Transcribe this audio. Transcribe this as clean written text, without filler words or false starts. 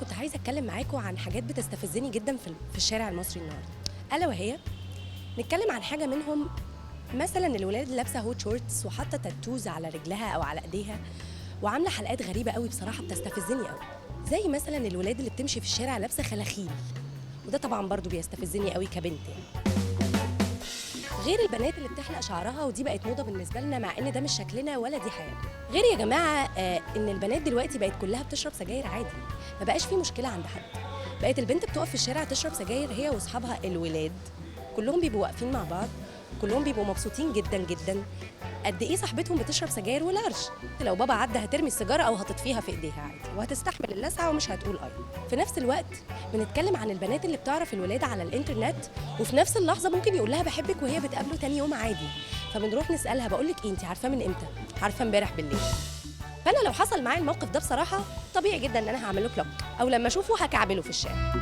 كنت عايزه اتكلم معاكم عن حاجات بتستفزني جدا في الشارع المصري النهارده، الا وهي نتكلم عن حاجه منهم. مثلا الولاد اللي لابسه هوت شورتس وحاطه تاتوز على رجلها او على ايديها وعامله حلقات غريبه قوي، بصراحه بتستفزني قوي. زي مثلا الولاد اللي بتمشي في الشارع لابسه خلاخيل، وده طبعا برضو بيستفزني قوي كبنت يعني. غير البنات اللي بتحلق شعرها، ودي بقت موضه بالنسبه لنا مع ان ده مش شكلنا ولا دي حياتنا. غير يا جماعه ان البنات دلوقتي بقت كلها بتشرب سجاير عادي، ما بقاش في مشكله عند حد. بقت البنت بتقف في الشارع تشرب سجاير هي واصحابها الولاد، كلهم بيبقوا واقفين مع بعض، كلهم بيبقوا مبسوطين جدا جدا. قد ايه صاحبتهم بتشرب سجاير ولارج، لو بابا عدى هترمي السيجاره او هتطفيها في ايديها عادي، وهتستحمل اللسعه ومش هتقول اي. في نفس الوقت بنتكلم عن البنات اللي بتعرف الولاد على الانترنت، وفي نفس اللحظه ممكن يقول لها بحبك وهي بتقابله تاني يوم عادي. فبنروح نسالها بقول لك ايه، انت عارفاه من امتى؟ عارفاه امبارح بالليل. فانا لو حصل معايا الموقف ده بصراحه طبيعي جدا ان انا هعمل له بلوك، او لما اشوفه هكعبله في الشارع.